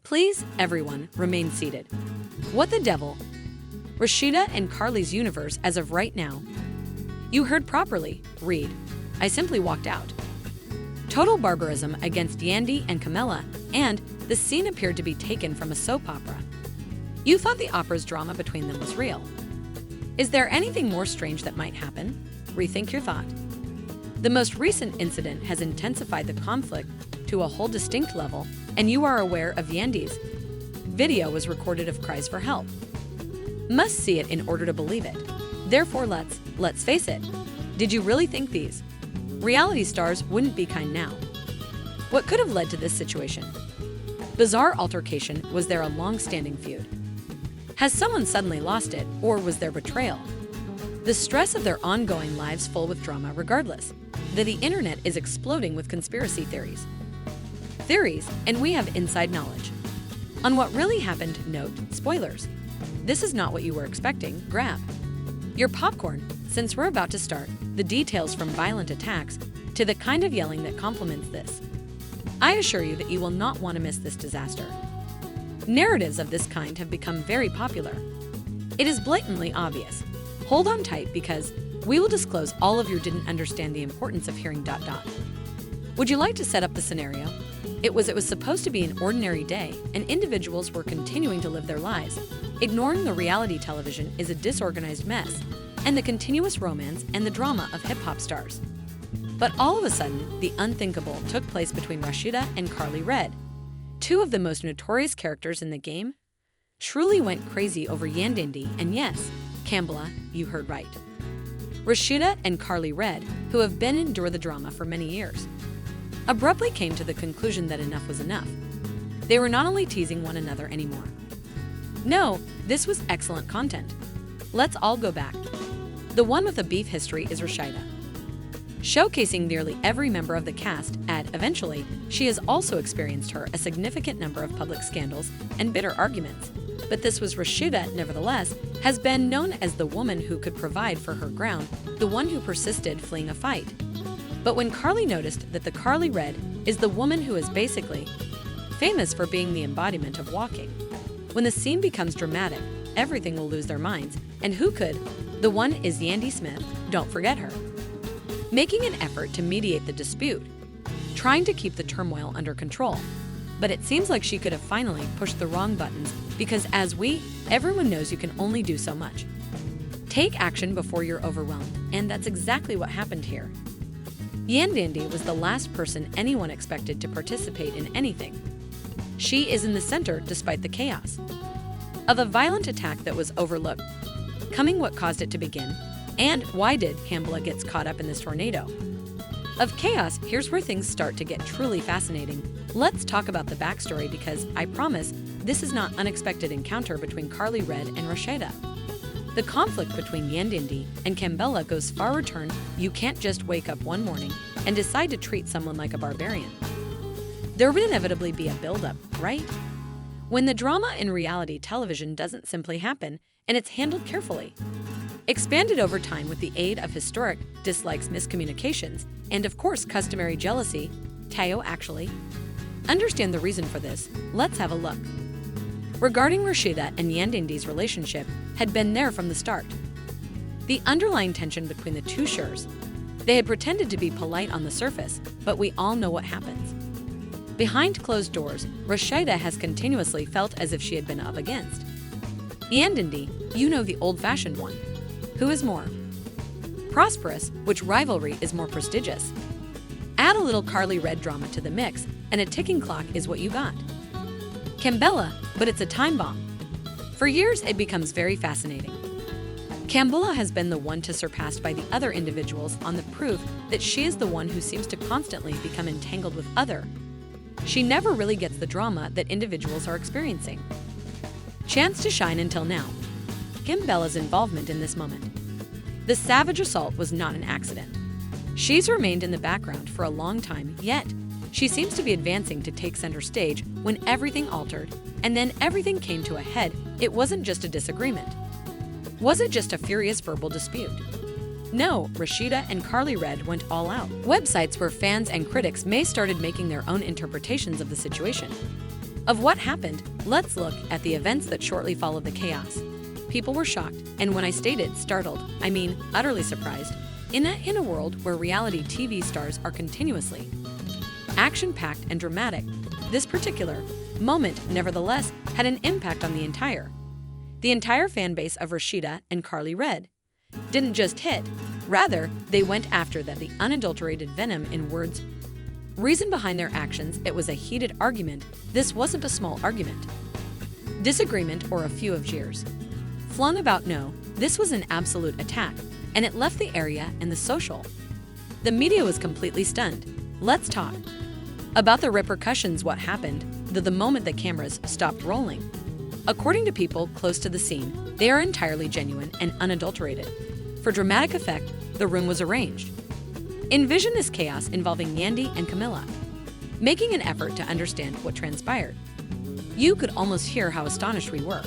Please, everyone, remain seated. What the devil? Rasheeda and Karlie's universe as of right now. You heard properly, Reed. I simply walked out. Total barbarism against Yandy and Kimbella, and the scene appeared to be taken from a soap opera. You thought the opera's drama between them was real. Is there anything more strange that might happen? Rethink your thought. The most recent incident has intensified the conflict to a whole distinct level, and you are aware of Yandy's video was recorded of cries for help. Must see it in order to believe it. Therefore, let's face it. Did you really think these reality stars wouldn't be kind now? What could have led to this situation? Bizarre altercation. Was there a long-standing feud? Has someone suddenly lost it, or was there betrayal? The stress of their ongoing lives full with drama regardless. The internet is exploding with conspiracy theories. And we have inside knowledge. On what really happened, note, spoilers. This is not what you were expecting. Grab your popcorn, since we're about to start. The details from violent attacks to the kind of yelling that complements this. I assure you that you will not want to miss this disaster. Narratives of this kind have become very popular. It is blatantly obvious. Hold on tight because we will disclose all of you didn't understand the importance of hearing ... Would you like to set up the scenario? It was supposed to be an ordinary day, and individuals were continuing to live their lives. Ignoring the reality television is a disorganized mess, and the continuous romance and the drama of hip-hop stars. But all of a sudden, the unthinkable took place between Rasheeda and Karlie Redd, two of the most notorious characters in the game. Truly went crazy over Yandy and yes, Kimbella, you heard right. Rasheeda and Karlie Redd, who have been endure the drama for many years, abruptly came to the conclusion that enough was enough. They were not only teasing one another anymore. No, this was excellent content. Let's all go back. The one with a beef history is Rasheeda, showcasing nearly every member of the cast, and eventually, she has also experienced a significant number of public scandals and bitter arguments. But this was Rasheeda, nevertheless, has been known as the woman who could provide for her ground, the one who persisted fleeing a fight. But when Karlie noticed that the Karlie Redd is the woman who is basically famous for being the embodiment of walking, when the scene becomes dramatic, everything will lose their minds. And who could? The one is Yandy Smith, don't forget her. Making an effort to mediate the dispute, trying to keep the turmoil under control. But it seems like she could have finally pushed the wrong buttons because everyone knows you can only do so much. Take action before you're overwhelmed, and that's exactly what happened here. Yandy was the last person anyone expected to participate in anything. She is in the center despite the chaos of a violent attack that was overlooked. What caused it to begin? And why did Kimbella gets caught up in this tornado of chaos? Here's where things start to get truly fascinating. Let's talk about the backstory because I promise this is not unexpected encounter between Karlie Redd and Rasheeda. The conflict between Yandy and Kimbella goes far return. You can't just wake up one morning and decide to treat someone like a barbarian. There would inevitably be a buildup, right? When the drama in reality television doesn't simply happen and it's handled carefully. Expanded over time with the aid of historic dislikes, miscommunications, and of course customary jealousy. Tayo actually understand the reason for this. Let's have a look. Regarding Rasheeda and Yandy's relationship had been there from the start. The underlying tension between the two shores. They had pretended to be polite on the surface, but we all know what happens. Behind closed doors, Rasheeda has continuously felt as if she had been up against Yandy, you know, the old-fashioned one. Who is more prosperous? Which rivalry is more prestigious? Add a little Karlie Redd drama to the mix, and a ticking clock is what you got. Kimbella, but it's a time bomb. For years, it becomes very fascinating. Kimbella has been the one to surpassed by the other individuals on the proof that she is the one who seems to constantly become entangled with other. She never really gets the drama that individuals are experiencing. Chance to shine until now. Kimbella's involvement in this moment. The savage assault was not an accident. She's remained in the background for a long time, yet she seems to be advancing to take center stage when everything altered, and then everything came to a head. It wasn't just a disagreement. Was it just a furious verbal dispute? No, Rasheeda and Karlie Redd went all out. Websites where fans and critics may started making their own interpretations of the situation. Of what happened, let's look at the events that shortly followed the chaos. People were shocked, and when I stated startled, I mean utterly surprised, in a world where reality TV stars are continuously action-packed and dramatic. This particular moment, nevertheless, had an impact on the entire fan base of Rasheeda and Karlie Redd. Didn't just hit, rather, they went after the unadulterated venom in words. Reason behind their actions, it was a heated argument. This wasn't a small argument. Disagreement or a few of jeers. Flung about, no, this was an absolute attack, and it left the area and the social. The media was completely stunned. Let's talk about the repercussions. What happened the moment the cameras stopped rolling. According to people close to the scene, they are entirely genuine and unadulterated. For dramatic effect, the room was arranged. Envision this chaos involving Yandy and Kimbella, making an effort to understand what transpired. You could almost hear how astonished we were.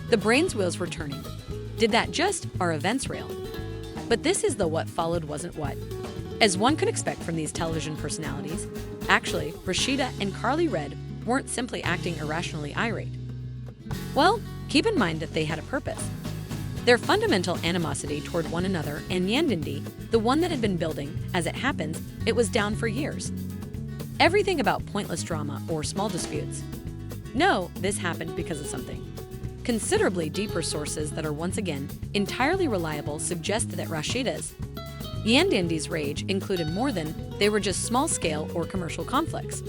The brain's wheels were turning. Did that just our events rail? But this is the what followed wasn't what. As one could expect from these television personalities, actually, Rasheeda and Karlie Redd weren't simply acting irrationally irate. Well, keep in mind that they had a purpose. Their fundamental animosity toward one another and Yandy, the one that had been building, as it happens, it was down for years. Everything about pointless drama or small disputes. No, this happened because of something. Considerably deeper sources that are once again entirely reliable suggest that Rasheeda's Yandy's rage included more than they were just small-scale or commercial conflicts.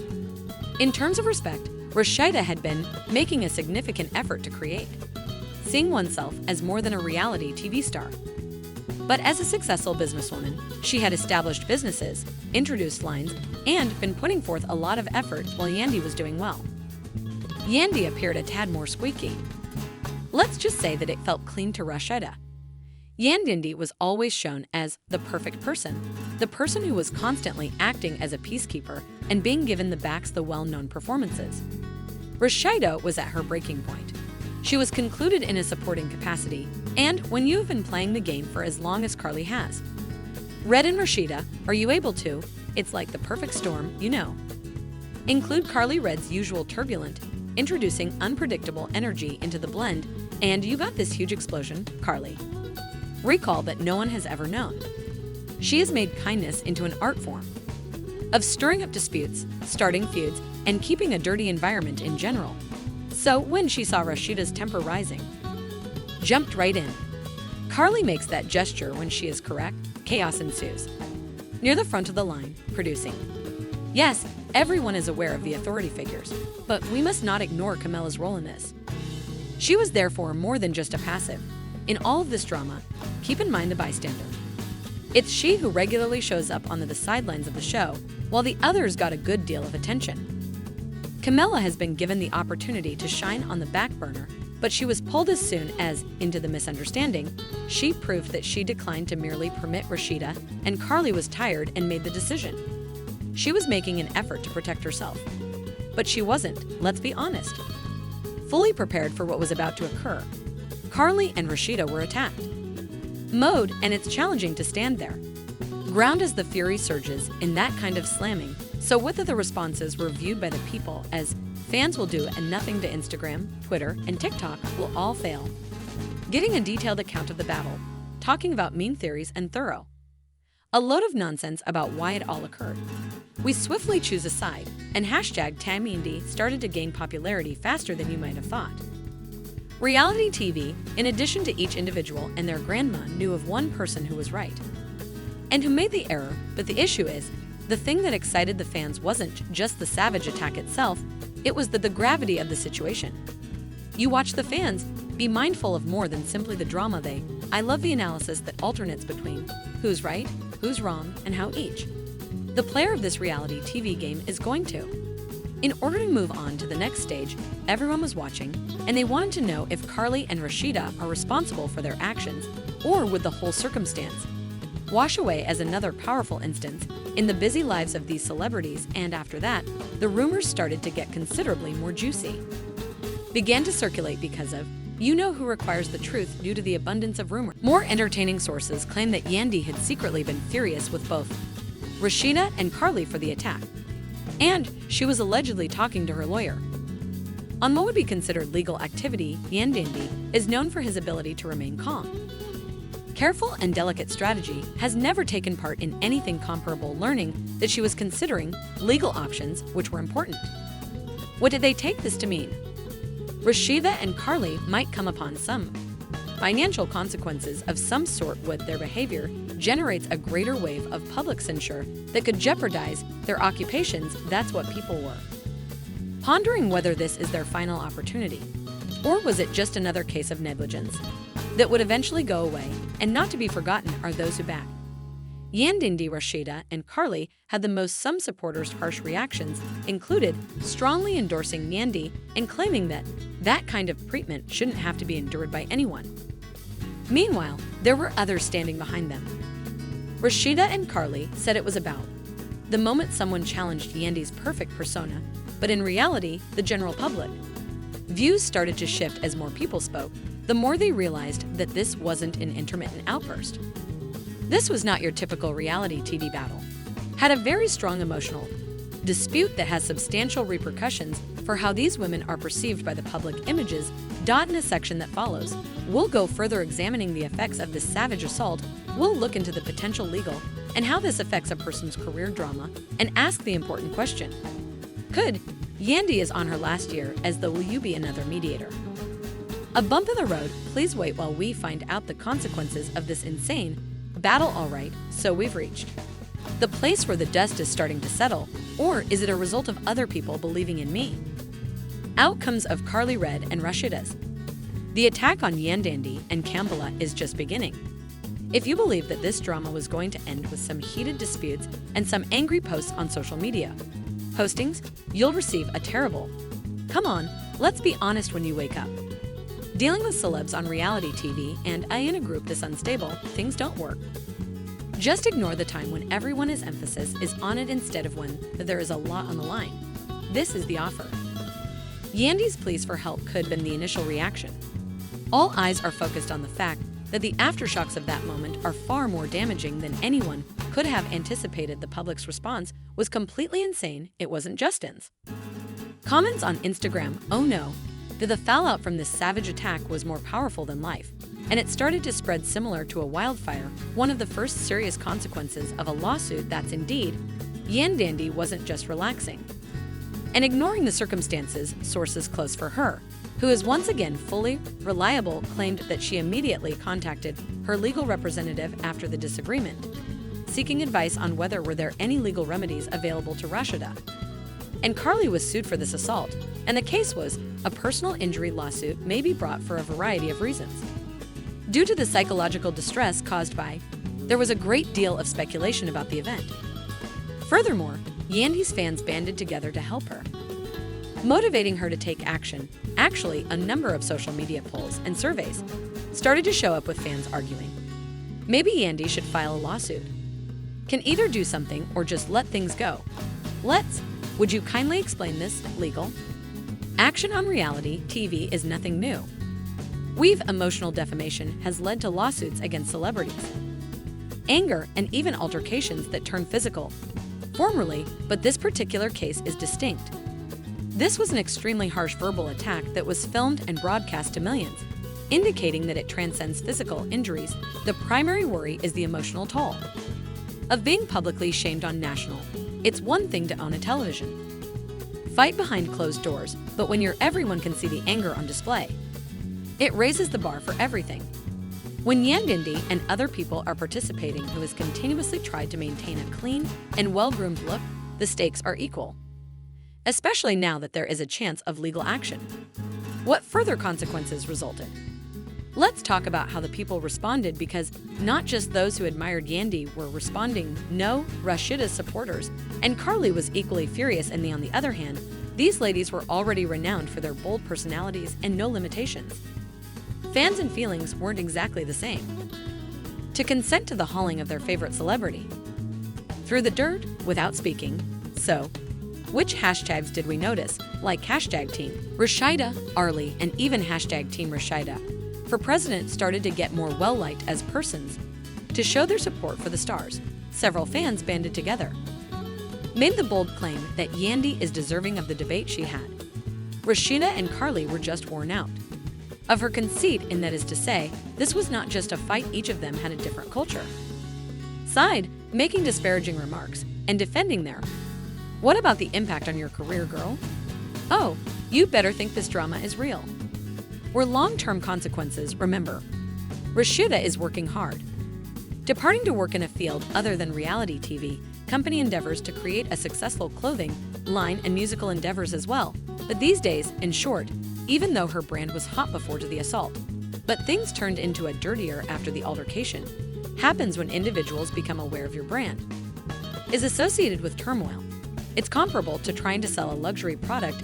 In terms of respect, Rasheeda had been making a significant effort to create, seeing oneself as more than a reality TV star. But as a successful businesswoman, she had established businesses, introduced lines, and been putting forth a lot of effort while Yandy was doing well. Yandy appeared a tad more squeaky. Let's just say that it felt clean to Rasheeda. Yandy was always shown as the perfect person, the person who was constantly acting as a peacekeeper and being given the well-known performances. Rasheeda was at her breaking point. She was concluded in a supporting capacity, and when you've been playing the game for as long as Karlie has. Redd and Rasheeda, are you able to? It's like the perfect storm, you know. Include Karlie Redd's usual turbulent, introducing unpredictable energy into the blend, and you got this huge explosion, Karlie. Recall that no one has ever known. She has made kindness into an art form of stirring up disputes, starting feuds, and keeping a dirty environment in general. So when she saw Rasheeda's temper rising, jumped right in. Karlie makes that gesture when she is correct, chaos ensues. Near the front of the line, producing. Yes, everyone is aware of the authority figures, but we must not ignore Kimbella's role in this. She was therefore more than just a passive. In all of this drama, keep in mind the bystander. It's she who regularly shows up on the sidelines of the show, while the others got a good deal of attention. Kimbella has been given the opportunity to shine on the back burner, but she was pulled as soon as, into the misunderstanding, she proved that she declined to merely permit Rasheeda, and Karlie was tired and made the decision. She was making an effort to protect herself. But she wasn't, let's be honest, fully prepared for what was about to occur. Karlie and Rasheeda were attacked. Mode, and it's challenging to stand there. Ground as the fury surges in that kind of slamming, so whether the responses were viewed by the people as fans will do and nothing to Instagram, Twitter, and TikTok will all fail. Getting a detailed account of the battle, talking about mean theories and thorough. A load of nonsense about why it all occurred. We swiftly choose a side, and hashtag #TeamYandy started to gain popularity faster than you might have thought. Reality TV, in addition to each individual and their grandma, knew of one person who was right and who made the error, but the issue is, the thing that excited the fans wasn't just the savage attack itself, it was the gravity of the situation. You watch the fans, be mindful of more than simply the drama I love the analysis that alternates between who's right, who's wrong, and how each. The player of this reality TV game is going to. In order to move on to the next stage, everyone was watching, and they wanted to know if Karlie and Rasheeda are responsible for their actions, or would the whole circumstance wash away as another powerful instance in the busy lives of these celebrities. And after that, the rumors started to get considerably more juicy. Began to circulate because of, you know who requires the truth due to the abundance of rumor. More entertaining sources claim that Yandy had secretly been furious with both Rasheeda and Karlie for the attack, and she was allegedly talking to her lawyer. On what would be considered legal activity, Yandy is known for his ability to remain calm. Careful and delicate strategy has never taken part in anything comparable, learning that she was considering legal options which were important. What did they take this to mean? Rasheeda and Karlie might come upon some financial consequences of some sort would their behavior generates a greater wave of public censure that could jeopardize their occupations. That's what people were pondering, whether this is their final opportunity, or was it just another case of negligence that would eventually go away. And not to be forgotten are those who back Yandy. Rasheeda and Karlie had the most. Some supporters' harsh reactions included strongly endorsing Yandy and claiming that that kind of treatment shouldn't have to be endured by anyone. Meanwhile, there were others standing behind them. Rasheeda and Karlie said it was about the moment someone challenged Yandy's perfect persona, but in reality, the general public. Views started to shift as more people spoke, the more they realized that this wasn't an intermittent outburst. This was not your typical reality TV battle. Had a very strong emotional dispute that has substantial repercussions for how these women are perceived by the public. Images. In a section that follows, we'll go further examining the effects of this savage assault. We'll look into the potential legal and how this affects a person's career drama and ask the important question. Could Yandy is on her last year as the will you be another mediator? A bump in the road. Please wait while we find out the consequences of this insane battle. All right, so we've reached the place where the dust is starting to settle, or is it a result of other people believing in me? Outcomes of Karlie Redd and Rasheeda's. The attack on Yandy and Kimbella is just beginning. If you believe that this drama was going to end with some heated disputes and some angry posts on social media postings, you'll receive a terrible. Come on, let's be honest when you wake up. Dealing with celebs on reality TV and in a group this unstable, things don't work. Just ignore the time when everyone's emphasis is on it instead of when there is a lot on the line. This is the offer. Yandy's pleas for help could have been the initial reaction. All eyes are focused on the fact that the aftershocks of that moment are far more damaging than anyone could have anticipated. The public's response was completely insane. It wasn't Justin's. Comments on Instagram, oh no, that the fallout from this savage attack was more powerful than life, and it started to spread similar to a wildfire. One of the first serious consequences of a lawsuit. That's indeed, Yandy wasn't just relaxing and ignoring the circumstances. Sources close for her, who is once again fully reliable, claimed that she immediately contacted her legal representative after the disagreement, seeking advice on whether were there any legal remedies available to Rasheeda. And Karlie was sued for this assault, and the case was a personal injury lawsuit may be brought for a variety of reasons. Due to the psychological distress caused by, there was a great deal of speculation about the event. Furthermore, Yandy's fans banded together to help her, motivating her to take action. Actually, a number of social media polls and surveys started to show up with fans arguing maybe Yandy should file a lawsuit, can either do something or just let things go. Would you kindly explain this, legal? Action on reality TV is nothing new. Emotional defamation has led to lawsuits against celebrities, anger, and even altercations that turn physical. Formerly, but this particular case is distinct. This was an extremely harsh verbal attack that was filmed and broadcast to millions, indicating that it transcends physical injuries. The primary worry is the emotional toll of being publicly shamed on national. It's one thing to own a television fight behind closed doors, but when everyone can see the anger on display, it raises the bar for everything. When Yandy and other people are participating who has continuously tried to maintain a clean and well-groomed look, the stakes are equal, especially now that there is a chance of legal action. What further consequences resulted? Let's talk about how the people responded, because not just those who admired Yandy were responding. No, Rasheeda's supporters and Karlie was equally furious, and on the other hand, these ladies were already renowned for their bold personalities and no limitations. Fans and feelings weren't exactly the same. To consent to the hauling of their favorite celebrity through the dirt without speaking. So, which hashtags did we notice? Like hashtag Team Rasheeda, Arlie, and even hashtag Team Rasheeda for President started to get more well-liked as persons to show their support for the stars. Several fans banded together, made the bold claim that Yandy is deserving of the debate she had. Rasheeda and Karlie were just worn out of her conceit, and that is to say, this was not just a fight, each of them had a different culture side, making disparaging remarks and defending their. What about the impact on your career, girl? Oh, you better think this drama is real. Were long-term consequences, remember. Rasheeda is working hard. Departing to work in a field other than reality TV, company endeavors to create a successful clothing line and musical endeavors as well. But these days, in short, even though her brand was hot before to the assault, but things turned into a dirtier after the altercation. Happens when individuals become aware of your brand is associated with turmoil. It's comparable to trying to sell a luxury product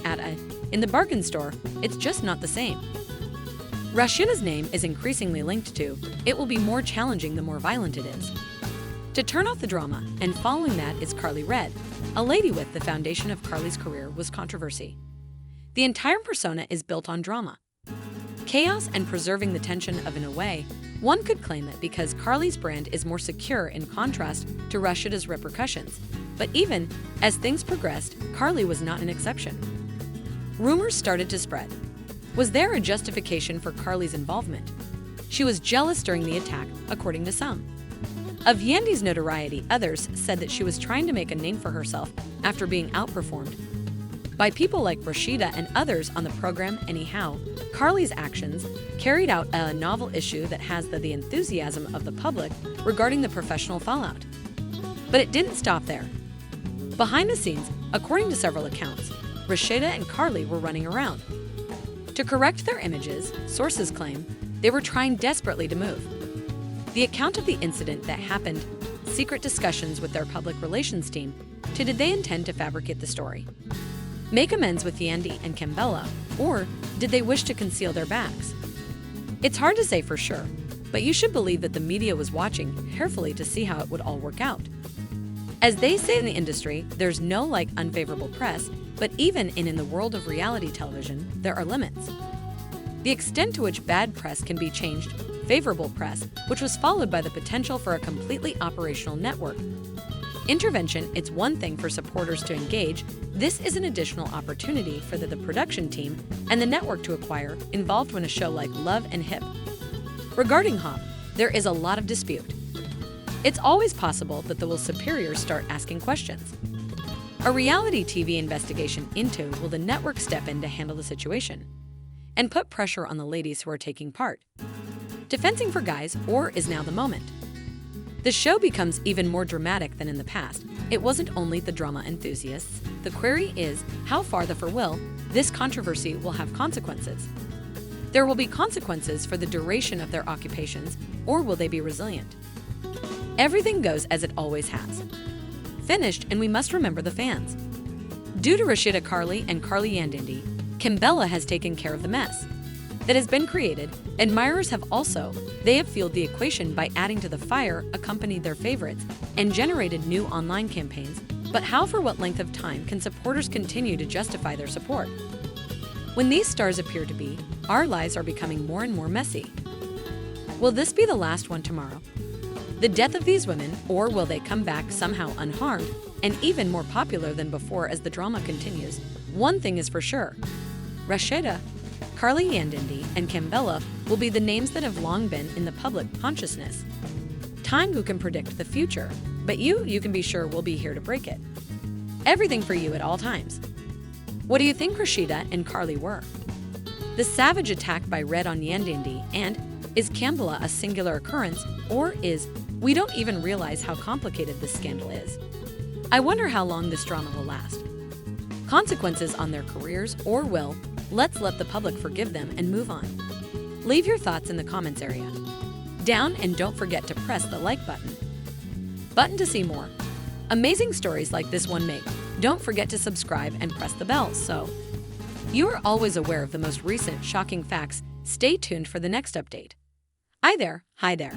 in the bargain store. It's just not the same. Rasheeda's name is increasingly linked to, it will be more challenging the more violent it is. To turn off the drama, and following that is Karlie Redd, a lady with the foundation of Karlie's career was controversy. The entire persona is built on drama, chaos, and preserving the tension of in a way. One could claim that because Karlie's brand is more secure in contrast to Rasheeda's repercussions. But even as things progressed, Karlie was not an exception. Rumors started to spread. Was there a justification for Karlie's involvement? She was jealous during the attack, according to some. Of Yandy's notoriety, others said that she was trying to make a name for herself after being outperformed by people like Rasheeda and others on the program. Anyhow, Karlie's actions carried out a novel issue that has the enthusiasm of the public regarding the professional fallout. But it didn't stop there. Behind the scenes, according to several accounts, Rasheeda and Karlie were running around to correct their images. Sources claim they were trying desperately to move the account of the incident that happened, secret discussions with their public relations team, to did they intend to fabricate the story, make amends with Yandy and Kimbella, or did they wish to conceal their backs? It's hard to say for sure, but you should believe that the media was watching carefully to see how it would all work out. As they say in the industry, there's no unfavorable press, but even in the world of reality television, there are limits. The extent to which bad press can be changed favorable press, which was followed by the potential for a completely operational network intervention. It's one thing for supporters to engage. This is an additional opportunity for the production team and the network to acquire involved when a show like Love and Hip. Regarding Hop, there is a lot of dispute. It's always possible that the will superiors start asking questions. A reality TV investigation into will the network step in to handle the situation and put pressure on the ladies who are taking part. Defending for guys, or is now the moment? The show becomes even more dramatic than in the past. It wasn't only the drama enthusiasts. The query is how far this controversy will have consequences. There will be consequences for the duration of their occupations, or will they be resilient? Everything goes as it always has. Finished, and we must remember the fans. Due to Rasheeda Karlie and Yandy, Kimbella has taken care of the mess that has been created. Admirers have fueled the equation by adding to the fire, accompanied their favorites, and generated new online campaigns. But how, for what length of time can supporters continue to justify their support? When these stars appear to be, our lives are becoming more and more messy. Will this be the last one tomorrow? The death of these women, or will they come back somehow unharmed and even more popular than before as the drama continues? One thing is for sure. Rasheeda, Karlie, Yandy, and Kimbella will be the names that have long been in the public consciousness. Time who can predict the future, but you can be sure we'll be here to break it. Everything for you at all times. What do you think Rasheeda and Karlie were? The savage attack by Redd on Yandy, and is Kimbella a singular occurrence, or we don't even realize how complicated this scandal is? I wonder how long this drama will last. Consequences on their careers, or let's let the public forgive them and move on. Leave your thoughts in the comments area down, and don't forget to press the like button to see more amazing stories like this one make. Don't forget to subscribe and press the bell so you are always aware of the most recent shocking facts. Stay tuned for the next update. Hi there.